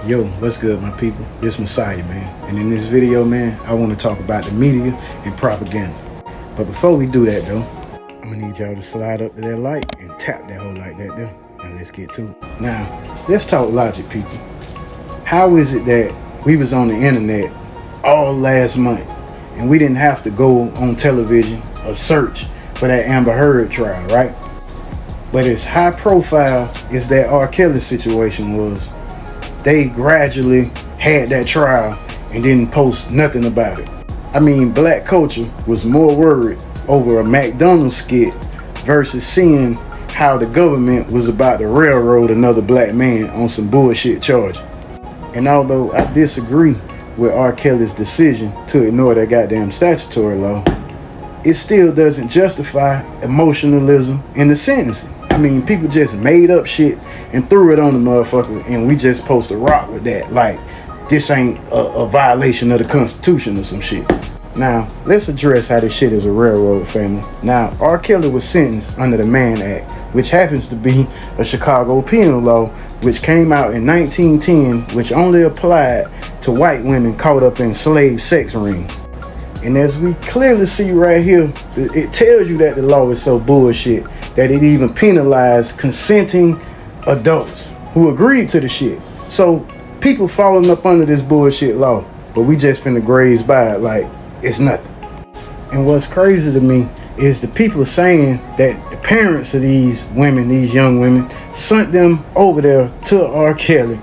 Yo, what's good, my people? This Messiah, man. And in this video, man, I want to talk about the media and propaganda. But before we do that, though, I'm going to need y'all to slide up to that like and tap that hole like that there. Now, let's get to it. Now, let's talk logic, people. How is it that we was on the internet all last month and we didn't have to go on television or search for that Amber Heard trial, right? But as high profile as that R. Kelly situation was, they gradually had that trial and didn't post nothing about it. I mean, black culture was more worried over a McDonald's skit versus seeing how the government was about to railroad another black man on some bullshit charge. And although I disagree with R. Kelly's decision to ignore that goddamn statutory law, it still doesn't justify emotionalism in the sentencing. I mean, people just made up shit and threw it on the motherfucker, and we just supposed to rock with that like this ain't a violation of the Constitution or some shit. Now, let's address how this shit is a railroad, family. Now, R. Kelly was sentenced under the MANN ACT, which happens to be a Chicago penal law which came out in 1910, which only applied to white women caught up in slave sex rings. And as we clearly see right here, it tells you that the law is so bullshit that it even penalized consenting adults who agreed to the shit. So people falling up under this bullshit law, but we just finna graze by it like it's nothing. And what's crazy to me is the people saying that the parents of these women, these young women, sent them over there to R. Kelly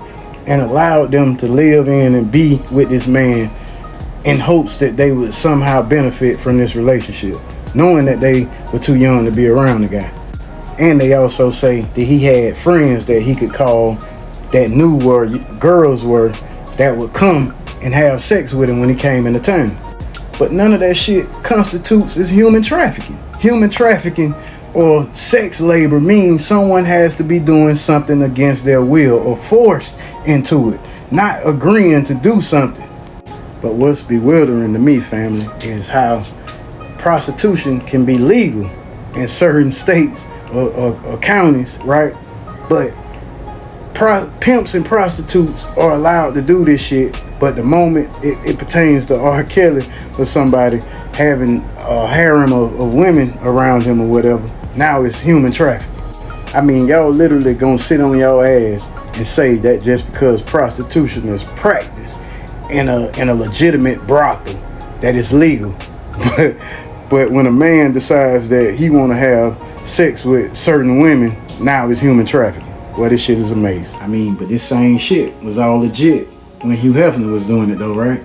and allowed them to live in and be with this man in hopes that they would somehow benefit from this relationship, knowing that they were too young to be around the guy. And they also say that he had friends that he could call that knew where girls were that would come and have sex with him when he came into town. But none of that shit constitutes as human trafficking. Human trafficking or sex labor means someone has to be doing something against their will or forced into it, not agreeing to do something. But what's bewildering to me, family, is how prostitution can be legal in certain states or counties, right? But pimps and prostitutes are allowed to do this shit, but the moment it pertains to R. Kelly or somebody having a harem of women around him or whatever, now it's human trafficking. I mean, y'all literally gonna sit on y'all ass and say that just because prostitution is practiced in a legitimate brothel that is legal, but when a man decides that he want to have sex with certain women, now it's human trafficking. Well, this shit is amazing. I mean, but this same shit was all legit when Hugh Hefner was doing it though, right?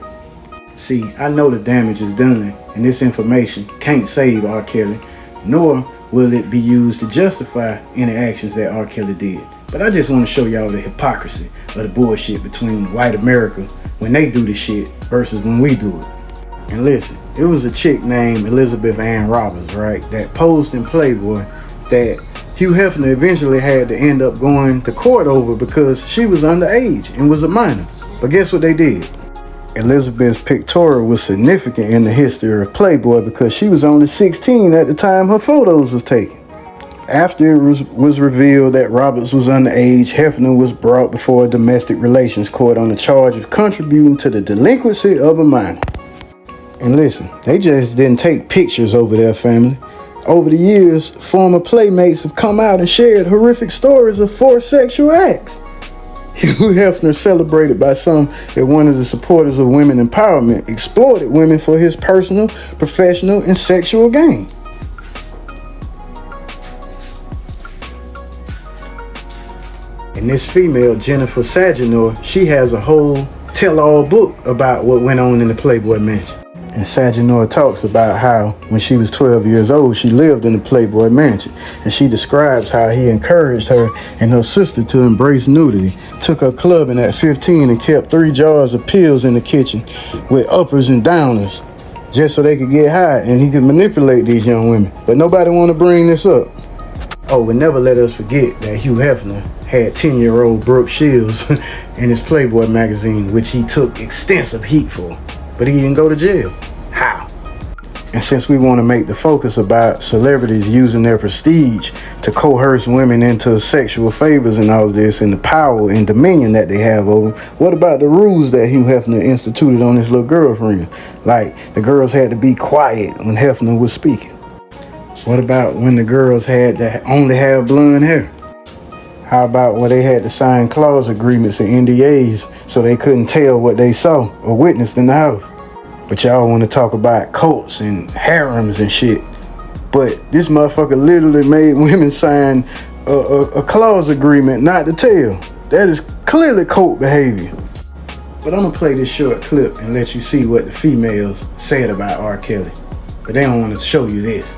See, I know the damage is done, and this information can't save R. Kelly, nor will it be used to justify any actions that R. Kelly did. But I just want to show y'all the hypocrisy of the bullshit between white America when they do the shit versus when we do it. And listen, it was a chick named Elizabeth Ann Roberts, right, that posed in Playboy that Hugh Hefner eventually had to end up going to court over because she was underage and was a minor. But guess what they did? Elizabeth's pictorial was significant in the history of Playboy because she was only 16 at the time her photos was taken. After it was revealed that Roberts was underage, Hefner was brought before a domestic relations court on the charge of contributing to the delinquency of a minor. And listen, they just didn't take pictures over their family. Over the years, former playmates have come out and shared horrific stories of forced sexual acts. Hugh Hefner, celebrated by some as one of the supporters of women empowerment, exploited women for his personal, professional, and sexual gain. And this female, Jennifer Saginaw, she has a whole tell-all book about what went on in the Playboy Mansion. And Saginaw talks about how when she was 12 years old, she lived in the Playboy Mansion. And she describes how he encouraged her and her sister to embrace nudity, took her clubbing at 15 and kept 3 jars of pills in the kitchen with uppers and downers just so they could get high and he could manipulate these young women. But nobody want to bring this up. Oh, and never let us forget that Hugh Hefner had 10-year-old Brooke Shields in his Playboy magazine, which he took extensive heat for. But he didn't go to jail. How? And since we want to make the focus about celebrities using their prestige to coerce women into sexual favors and all of this, and the power and dominion that they have over them, what about the rules that Hugh Hefner instituted on his little girlfriend? Like, the girls had to be quiet when Hefner was speaking. What about when the girls had to only have blonde hair? How about when they had to sign clause agreements and NDAs so they couldn't tell what they saw or witnessed in the house? But y'all want to talk about cults and harems and shit. But this motherfucker literally made women sign a clause agreement not to tell. That is clearly cult behavior. But I'm going to play this short clip and let you see what the females said about R. Kelly. But they don't want to show you this.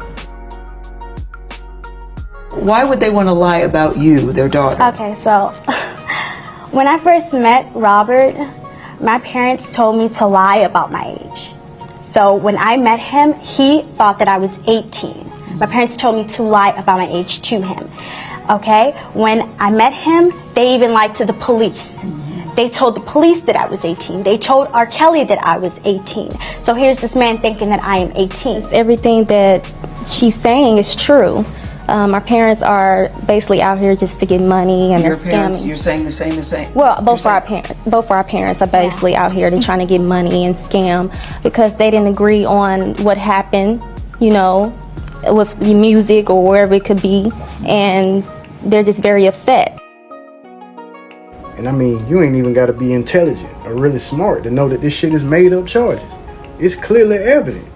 Why would they want to lie about you, their daughter? Okay, so when I first met Robert, my parents told me to lie about my age. So when I met him, he thought that I was 18. My parents told me to lie about my age to him. Okay, when I met him, they even lied to the police. They told the police that I was 18. They told R. Kelly that I was 18. So here's this man thinking that I am 18. Everything that she's saying is true. Our parents are basically out here just to get money, and Your they're parents, scamming. you're saying the same as saying? Well, both of our parents are basically out here. They're trying to get money and scam because they didn't agree on what happened, you know, with the music or wherever it could be, and they're just very upset. And I mean, you ain't even got to be intelligent or really smart to know that this shit is made up charges. It's clearly evident.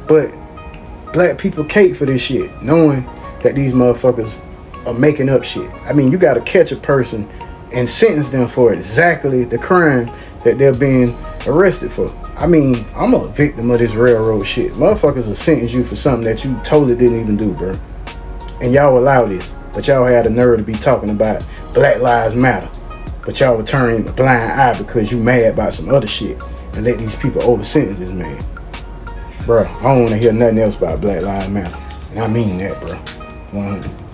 But black people cape for this shit, knowing that these motherfuckers are making up shit. I mean, you gotta catch a person and sentence them for exactly the crime that they're being arrested for. I mean, I'm a victim of this railroad shit. Motherfuckers will sentence you for something that you totally didn't even do, bro. And y'all allow this, but y'all had the nerve to be talking about Black Lives Matter. But y'all would turn a blind eye because you mad about some other shit and let these people over-sentence this man. Bro, I don't want to hear nothing else about Black Lives Matter. And I mean that, bro. 100.